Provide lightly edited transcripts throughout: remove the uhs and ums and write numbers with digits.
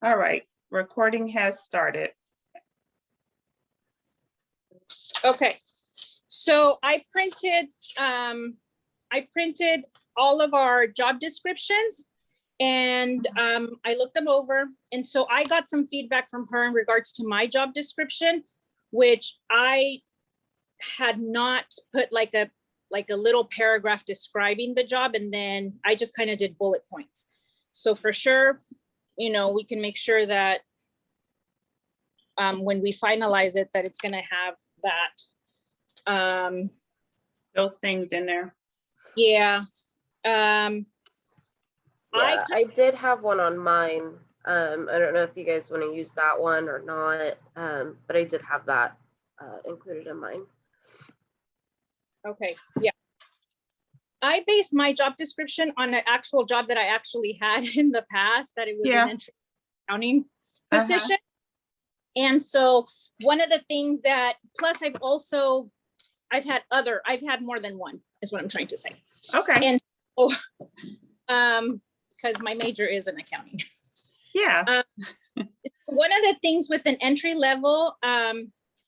All right, recording has started. Okay, so I printed all of our job descriptions and I looked them over. And so I got some feedback from her in regards to my job description, which I had not put like a little paragraph describing the job. And then I just kind of did bullet points. So for sure, you know, we can make sure that when we finalize it, that it's going to have that. Those things in there. Yeah. I did have one on mine. I don't know if you guys want to use that one or not, but I did have that included in mine. Okay, yeah. I based my job description on an actual job that I actually had in the past, that it was an entry accounting position. And so one of the things that, plus I've had more than one, is what I'm trying to say. Okay. And so, because my major is in accounting. Yeah. One of the things with an entry level,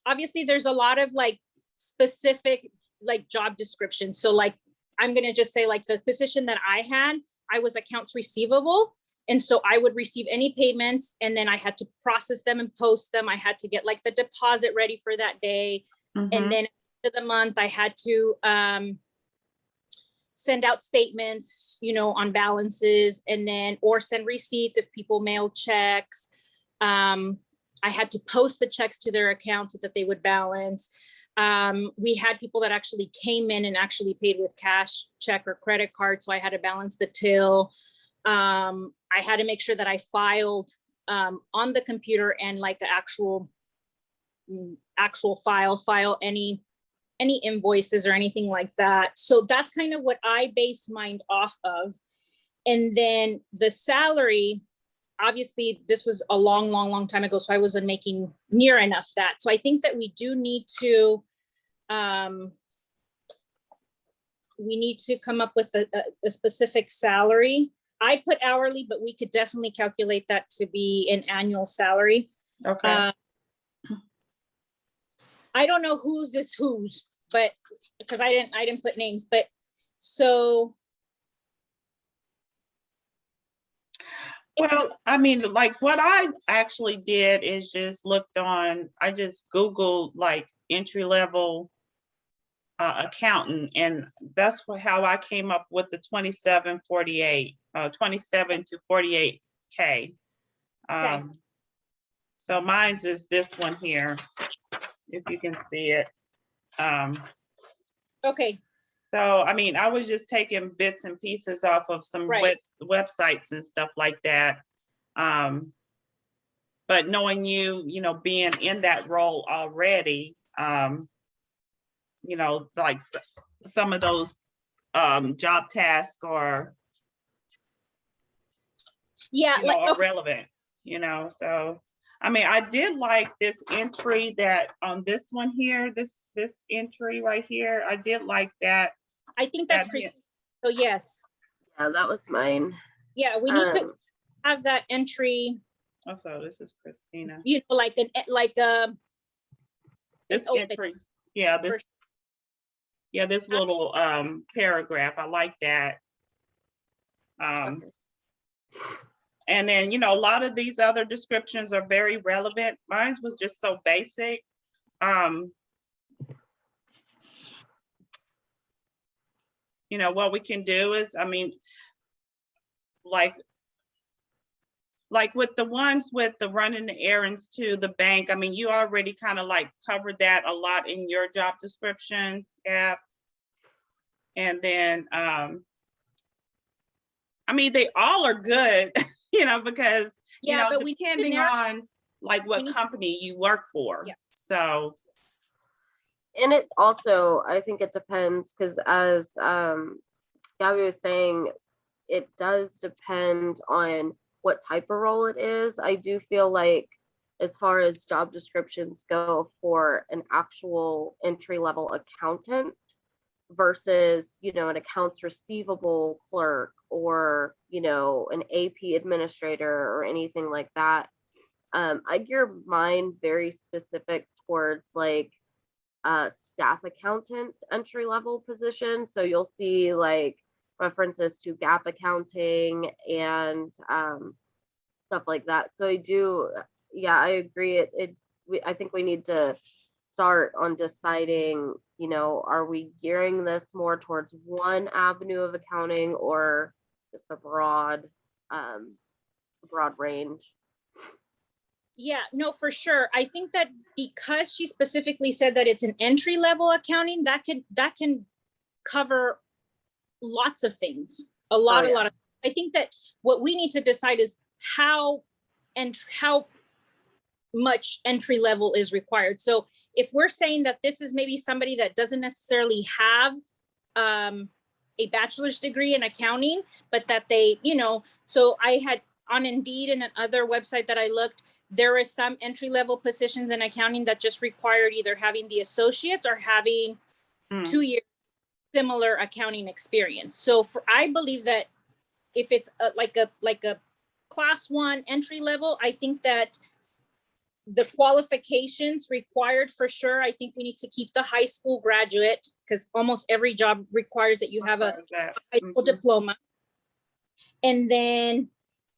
obviously there's a lot of like specific like job descriptions. So like, I'm going to just say like the position that I had, I was accounts receivable. And so I would receive any payments and then I had to process them and post them. I had to get like the deposit ready for that day. And then at the end of the month, I had to send out statements, you know, on balances and then, or send receipts if people mailed checks. I had to post the checks to their account so that they would balance. We had people that actually came in and actually paid with cash, check, or credit card. So I had to balance the till. I had to make sure that I filed on the computer and like the actual file any invoices or anything like that. So that's kind of what I base mine off of. And then the salary, obviously this was a long time ago, so I wasn't making near enough that. So I think that we do need to, come up with a specific salary. I put hourly, but we could definitely calculate that to be an annual salary. Okay. I don't know whose is whose, but because I didn't put names, but so. Well, I mean, like what I actually did is just I just Googled like entry level accountant, and that's how I came up with the 27 to 48K. Okay. So mine's is this one here, if you can see it. Okay. So, I mean, I was just taking bits and pieces off of some websites and stuff like that. But knowing you know, being in that role already, you know, like some of those job tasks are, are relevant, you know, so. I mean, I did like this entry that on this one here, this entry right here, I did like that. I think that's Christine. So yes. Yeah, that was mine. Yeah, we need to have that entry. Oh, so this is Christina. You know, like this entry. Yeah, this little paragraph. I like that. And then, you know, a lot of these other descriptions are very relevant. Mine was just so basic. You know, what we can do is, I mean, like with the ones with the running the errands to the bank, I mean, you already kind of like covered that a lot in your job description, Gab. And then, I mean, they all are good, you know, because, you know, but depending on like what company you work for. Yeah. So. And it also, I think it depends, because as Gabby was saying, it does depend on what type of role it is. I do feel like as far as job descriptions go for an actual entry-level accountant, versus, you know, an accounts receivable clerk or, you know, an AP administrator or anything like that. I gear mine very specific towards like staff accountant entry level position. So you'll see like references to gap accounting and stuff like that. So I do, yeah, I agree. I think we need to start on deciding, you know, are we gearing this more towards one avenue of accounting or just a broad range? Yeah, no, for sure. I think that because she specifically said that it's an entry level accounting, that can cover lots of things. A lot of. I think that what we need to decide is how much entry level is required. So if we're saying that this is maybe somebody that doesn't necessarily have a bachelor's degree in accounting, but that they, you know, so I had on Indeed and another website that I looked, there is some entry level positions in accounting that just required either having the associates or having 2 years similar accounting experience. So I believe that if it's like a class 1 entry level, I think that the qualifications required for sure. I think we need to keep the high school graduate because almost every job requires that you have a high school diploma. And then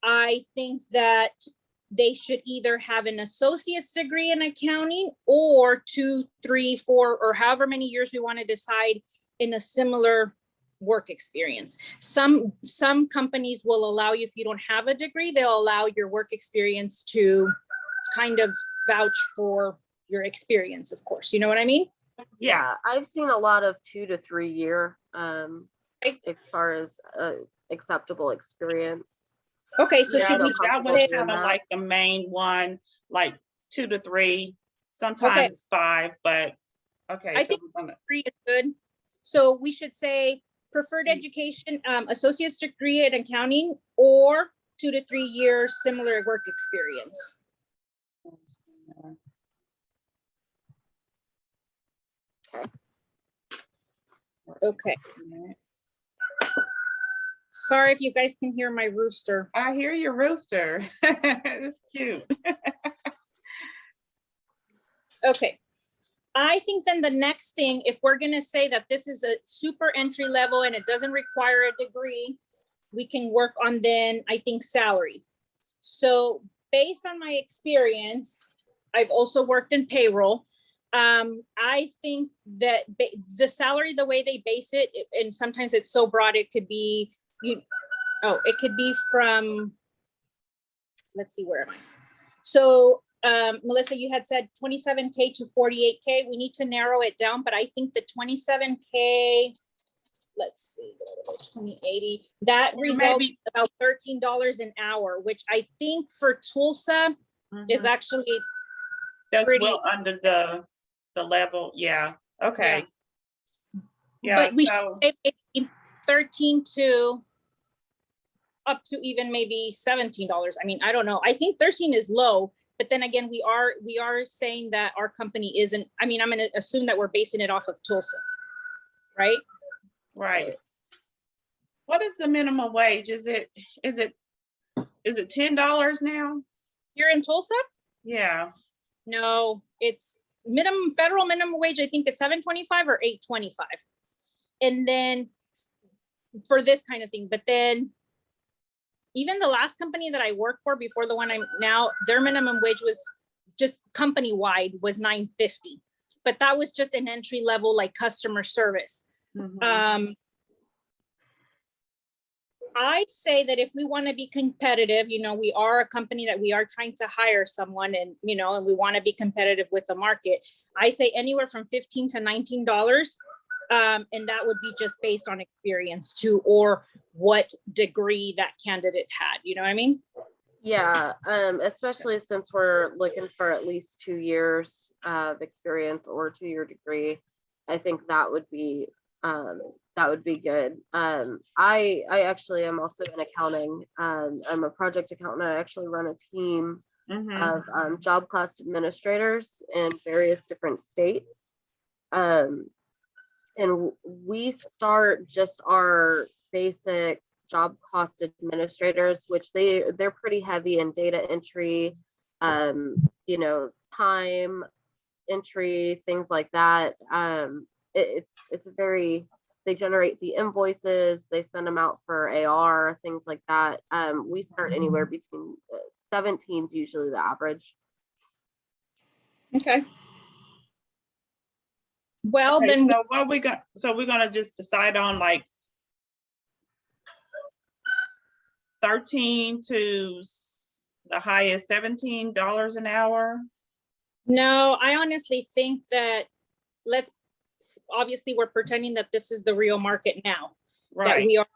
I think that they should either have an associate's degree in accounting or 2, 3, 4, or however many years we want to decide in a similar work experience. Some companies will allow you, if you don't have a degree, they'll allow your work experience to kind of vouch for your experience, of course. You know what I mean? Yeah, I've seen a lot of 2 to 3 year as far as acceptable experience. Okay, so should we that was kind of like the main one, like 2 to 3, sometimes 5, but okay. I think 3 is good. So we should say preferred education, associate's degree in accounting, or 2 to 3 years similar work experience. Okay. Sorry if you guys can hear my rooster. I hear your rooster. It's cute. Okay. I think then the next thing, if we're going to say that this is a super entry level and it doesn't require a degree, we can work on then, I think, salary. So based on my experience, I've also worked in payroll. I think that the salary, the way they base it, and sometimes it's so broad, it could be, it could be from, let's see, where am I? So Melissa, you had said 27K to 48K. We need to narrow it down, but I think the 27K, let's see, 2080, that results in about $13 an hour, which I think for Tulsa is actually that's pretty well under the level. Yeah. Okay. Yeah, but we should say 13 to up to even maybe $17. I mean, I don't know. I think 13 is low, but then again, we are saying that our company isn't, I mean, I'm going to assume that we're basing it off of Tulsa, right? Right. What is the minimum wage? Is it $10 now? You're in Tulsa? Yeah. No, it's federal minimum wage. I think it's $7.25 or $8.25. And then for this kind of thing, but then even the last company that I worked for before the one I'm now, their minimum wage was just company-wide was $9.50. But that was just an entry level, like customer service. I'd say that if we want to be competitive, we are a company that we are trying to hire someone and, and we want to be competitive with the market. I say anywhere from $15 to $19. And that would be just based on experience too, or what degree that candidate had, you know what I mean? Yeah, especially since we're looking for at least 2 years of experience or a 2-year degree. I think that would be good. I actually am also in accounting. I'm a project accountant. I actually run a team of job class administrators in various different states. And we start just our basic job cost administrators, which they're pretty heavy in data entry, you know, time entry, things like that. It's a very, they generate the invoices, they send them out for AR, things like that. We start anywhere between 17 is usually the average. Okay. Well, Okay, then, so what we got, so we're gonna just decide on like 13 to the highest $17 an hour. no, I honestly think that obviously we're pretending that this is the real market now, that Right, we are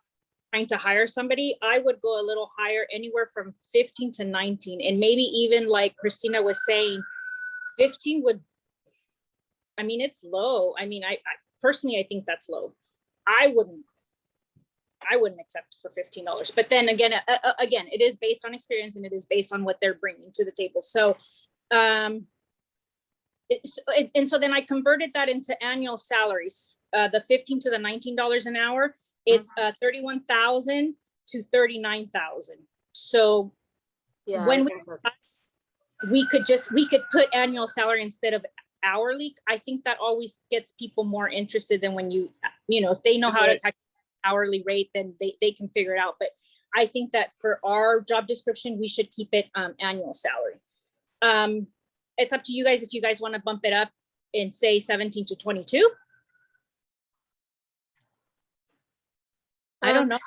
trying to hire somebody. I would go a little higher, anywhere from 15 to 19, and maybe even like Christina was saying, 15 would, I mean, it's low. I mean, I personally, I think that's low. I wouldn't accept for $15. But then again, it is based on experience and it is based on what they're bringing to the table. So, and so then I converted that into annual salaries, the 15 to the $19 an hour. It's 31,000 to 39,000. So Yeah, when I think that's, we could put annual salary instead of hourly. I think that always gets people more interested than when you know, if they know how to calculate hourly rate, then they can figure it out. But I think that for our job description, we should keep it annual salary. It's up to you guys if you guys want to bump it up and say 17 to 22. I don't know.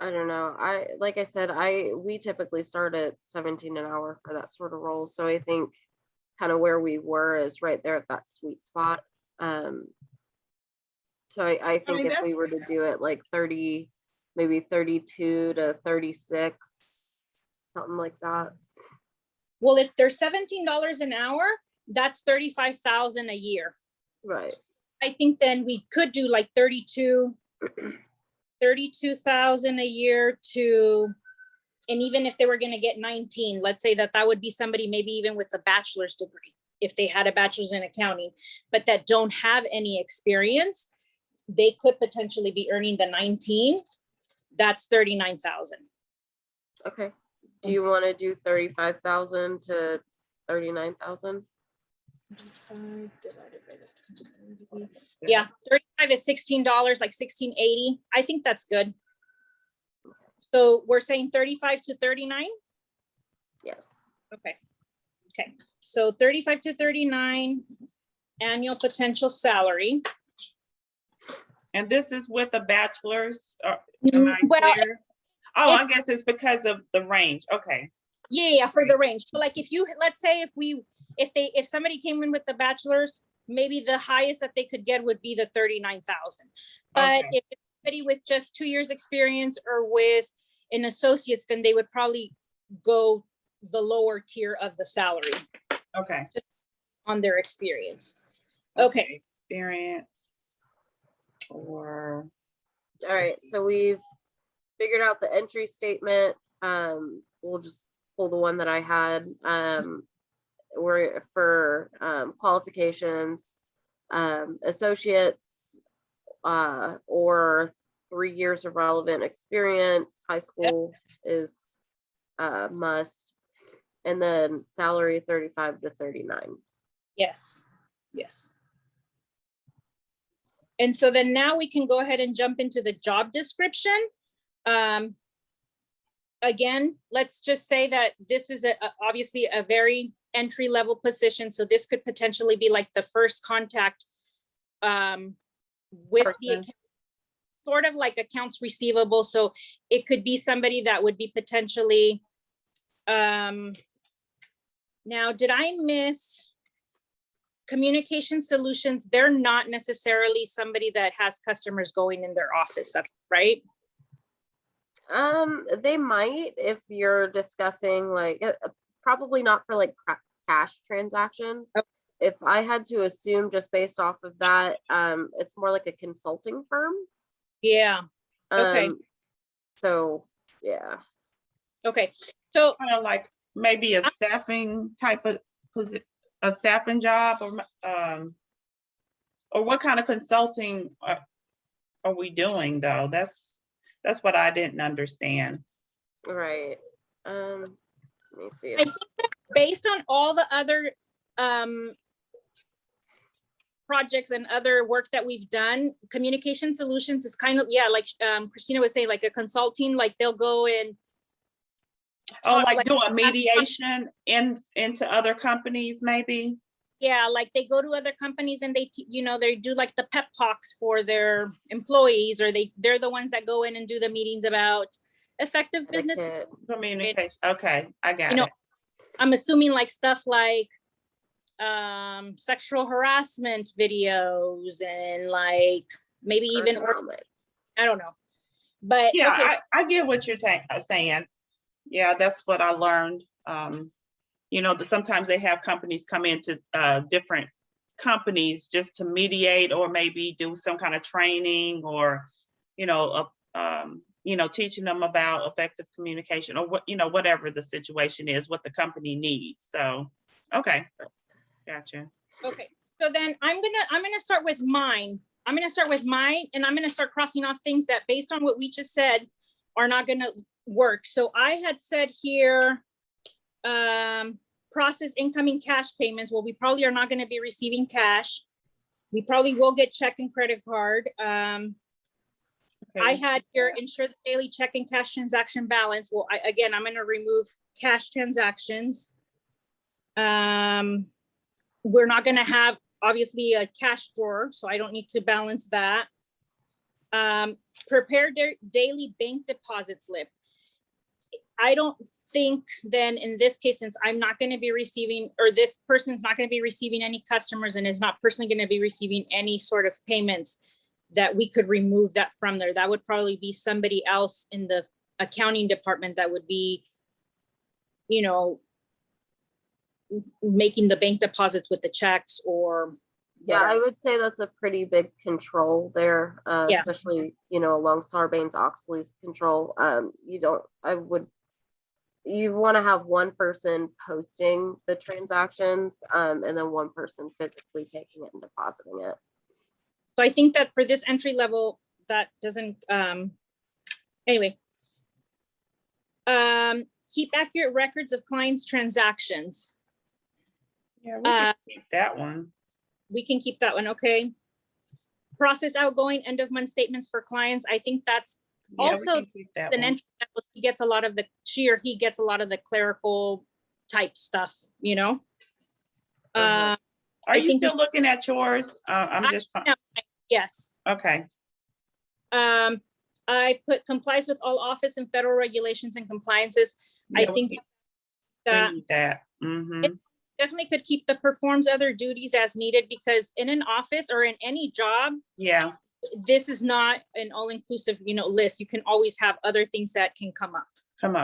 I don't know. Like I said, we typically start at 17 an hour for that sort of role. So I think kind of where we were is right there at that sweet spot. So I think mean, if we were to do it like 30, maybe 32 to 36, something like that. Well, if they're $17 an hour, that's 35,000 a year. Right. I think then we could do like 32,000 a year to, and even if they were going to get 19, let's say that would be somebody maybe even with a bachelor's degree, if they had a bachelor's in accounting, but that don't have any experience, they could potentially be earning the 19. That's 39,000. Okay. Do you want to do 35,000 to 39,000? Yeah, 35 is $16, like $16.80. I think that's good. So we're saying 35 to 39? Yes. Okay. Okay. So 35 to 39 annual potential salary. and this is with a bachelor's, am I Well, clear? Oh, I it's- guess it's because of the range, okay. Yeah, for the range. So like if you, let's say if somebody came in with the bachelor's, maybe the highest that they could get would be the 39,000. But Okay. if it's somebody with just 2 years experience or with an associate's, then they would probably go the lower tier of the salary Okay. on their experience. Okay. Experience or, All right. So we've figured out the entry statement. We'll just pull the one that I had. We're for qualifications, associates, or 3 years of relevant experience. High school is must, and then salary 35 to 39. Yes, yes. And so then now we can go ahead and jump into the job description. Again, let's just say that this is obviously a very entry level position. So this could potentially be like the first contact with the Person. account, sort of like accounts receivable. So it could be somebody that would be potentially, now, did I miss communication solutions? They're not necessarily somebody that has customers going in their office, that's right? They might, if you're discussing like probably not for like cash transactions. Okay. If I had to assume just based off of that, it's more like a consulting firm. Yeah, okay. So yeah. Okay, so kind of like maybe a staffing type of a staffing job or Or what kind of consulting are we doing though? That's what I didn't understand. Right. Let me see. I think that based on all the other projects and other work that we've done, Communication Solutions is kind of, yeah, like Christina was saying, like a consulting, like they'll go and Oh, talk, like doing mediation into other companies, maybe? yeah, like they go to other companies and they, they do like the pep talks for their employees, or they're the ones that go in and do the meetings about effective business. Etiquette. Communication, okay, I got You know, it. I'm assuming like stuff like sexual harassment videos and like maybe even, Ergonomic. I don't know. But Yeah, okay, I get what you're saying. Yeah, that's what I learned. Sometimes they have companies come into different companies just to mediate or maybe do some kind of training or, teaching them about effective communication or whatever the situation is, what the company needs. So, okay, gotcha. okay. So then I'm gonna start with mine. I'm gonna start with mine, and I'm gonna start crossing off things that, based on what we just said, are not gonna work. So I had said here, process incoming cash payments. Well, we probably are not going to be receiving cash. We probably will get check and credit card. Okay. I had here ensure the daily check and cash transaction balance. Well, I'm going to remove cash transactions. We're not going to have obviously a cash drawer, so I don't need to balance that. Prepare daily bank deposit slip. I don't think then in this case, since I'm not going to be receiving, or this person's not going to be receiving any customers and is not personally going to be receiving any sort of payments, that we could remove that from there. That would probably be somebody else in the accounting department that would be, making the bank deposits with the checks or Yeah, I whatever. would say that's a pretty big control there, Yeah. especially, along Sarbanes-Oxley's control. You want to have one person posting the transactions, and then one person physically taking it and depositing it. So I think that for this entry level, that doesn't, anyway. Keep accurate records of clients' transactions. Yeah, we can keep that one. We can keep that one, okay. Process outgoing end of month statements for clients. I think that's also we can keep that an one. entry level. She or he gets a lot of the clerical type stuff, Uh-huh. Are you still looking at yours? I'm just trying. Yes. Okay. I put complies with all office and federal regulations and compliances. Yeah, I think we that need that. Mm-hmm. it definitely could keep the performs other duties as needed, because in an office or in any job, Yeah. this is not an all-inclusive, list. You can always have other things that can come up.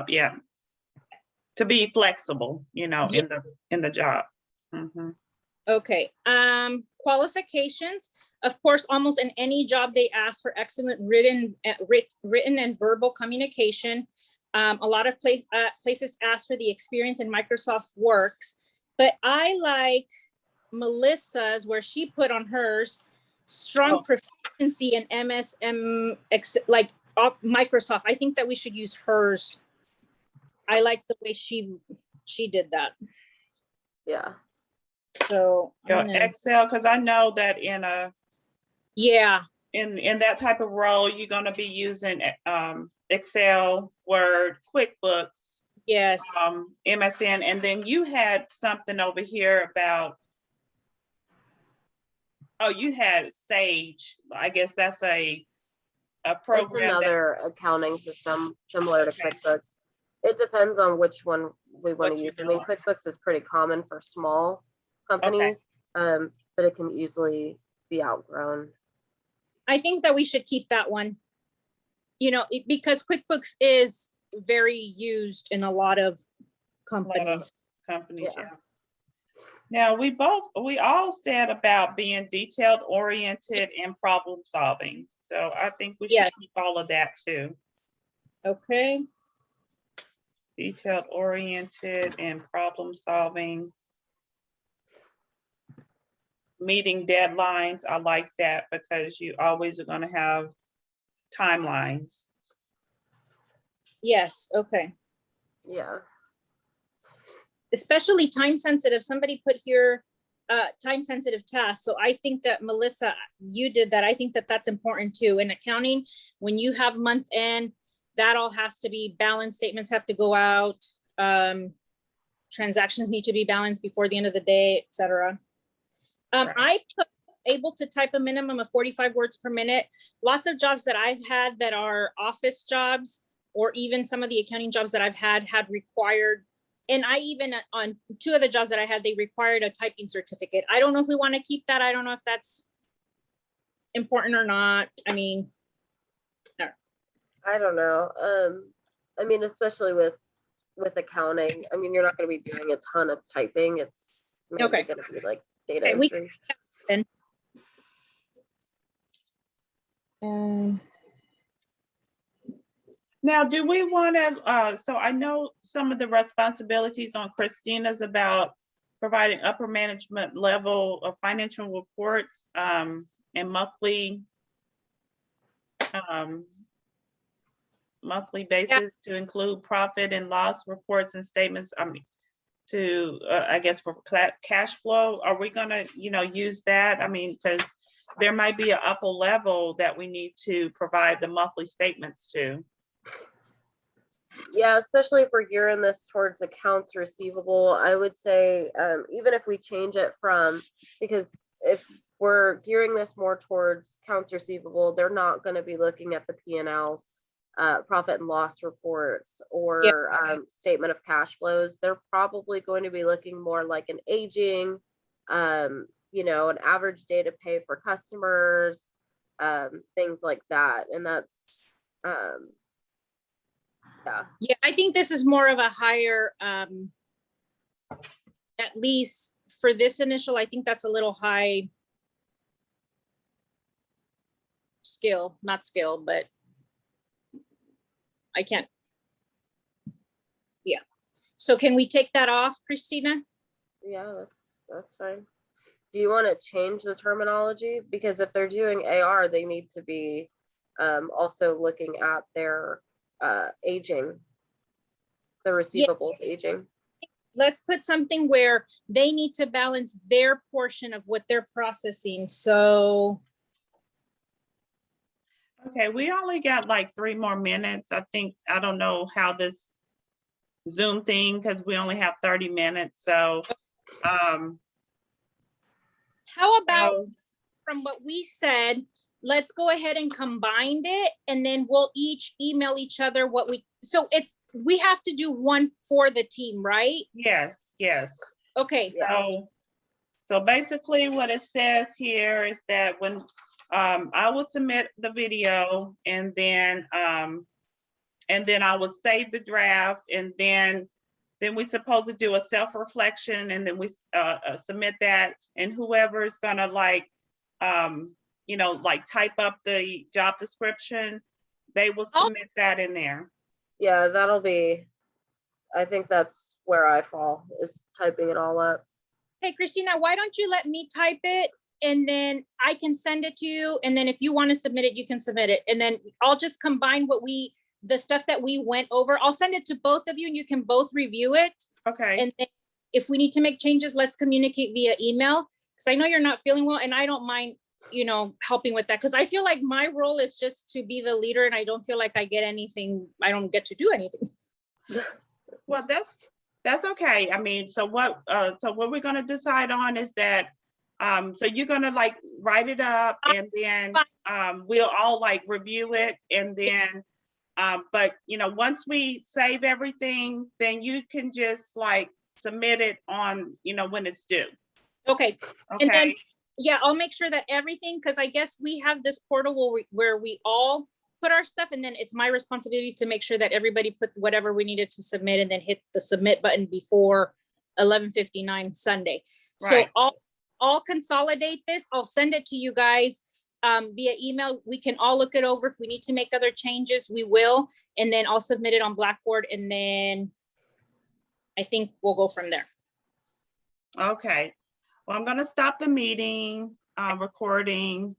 Yeah. To be flexible, in the job. Mm-hmm. Okay. Qualifications. Of course, almost in any job, they ask for excellent written and verbal communication. A lot of places ask for the experience in Microsoft Works, but I like Melissa's, where she put on hers strong proficiency in MSM, like Microsoft. I think that we should use hers. I like the way she did that. Yeah. So Excel, because I know that in that type of role, you're going to be using Excel, Word, QuickBooks, yes, MSN, and then you had something over here about, you had Sage. I guess that's a program. It's another accounting system similar to QuickBooks. It depends on which one we want to use. I mean, QuickBooks is pretty common for small companies, but it can easily be outgrown. I think that we should keep that one, because QuickBooks is very used in a lot of companies. Yeah. Now, we all said about being detailed oriented and problem solving. So I think we should keep all of that too. Okay. Detailed oriented and problem solving. meeting deadlines. I like that because you always are gonna have timelines. Yes, okay. Yeah. Especially time sensitive. Somebody put here, time sensitive tasks. So I think that Melissa, you did that. I think that that's important too. In accounting, when you have month end, that all has to be balance statements have to go out. Transactions need to be balanced before the end of the day, et cetera. Right. I put able to type a minimum of 45 words per minute. Lots of jobs that I've had that are office jobs, or even some of the accounting jobs that I've had required. And I even on 2 of the jobs that I had, they required a typing certificate. I don't know if we want to keep that. I don't know if that's important or not. I mean, I don't know. I mean, especially with accounting, I mean, you're not going to be doing a ton of typing. It's mainly Okay. going to be like data Okay, we- entry. Now, do we want to, so I know some of the responsibilities on Christina's about providing upper management level of financial reports and monthly basis to include profit and loss reports and statements. I mean, to I guess for cash flow, are we gonna, use that? I mean, because there might be an upper level that we need to provide the monthly statements to. Yeah, especially if we're gearing this towards accounts receivable, I would say, even if we change it from, because if we're gearing this more towards accounts receivable, they're not going to be looking at the P&Ls, profit and loss reports, or statement of cash flows. They're probably going to be looking more like an aging, an average day to pay for customers, things like that. And that's, yeah, I think this is more of a higher, at least for this initial, I think that's a little high skill, not skill, but I can't. Yeah. So can we take that off, Christina? Yeah, that's fine. Do you want to change the terminology? Because if they're doing AR, they need to be also looking at their aging, the receivables aging. Let's put something where they need to balance their portion of what they're processing. So. Okay, we only got like 3 more minutes. I think, I don't know how this Zoom thing, because we only have 30 minutes. So, how about from what we said, let's go ahead and combine it, and then we'll each email each other what we have to do one for the team, right? Yes. Okay. So basically what it says here is that when I will submit the video, and then I will save the draft, and then we're supposed to do a self-reflection, and then we submit that, and whoever is gonna like type up the job description, they will submit that in there. Yeah, I think that's where I fall, is typing it all up. Hey, Christina, why don't you let me type it, and then I can send it to you, and then if you want to submit it, you can submit it, and then I'll just combine the stuff that we went over. I'll send it to both of you, and you can both review it. Okay. And then if we need to make changes, let's communicate via email, because I know you're not feeling well, and I don't mind, helping with that, because I feel like my role is just to be the leader, and I don't feel like I don't get to do anything. Well, that's okay. I mean, so what we're gonna decide on is that, so you're gonna like write it up, and then we'll all like review it, and then but once we save everything, then you can just like submit it on when it's due. Okay. And then I'll make sure that everything, because I guess we have this portal where we all put our stuff, and then it's my responsibility to make sure that everybody put whatever we needed to submit, and then hit the submit button before 11:59 Sunday. Right. So I'll consolidate this. I'll send it to you guys via email. We can all look it over. If we need to make other changes, we will, and then I'll submit it on Blackboard, and then I think we'll go from there. Okay. Well, I'm gonna stop the meeting, recording.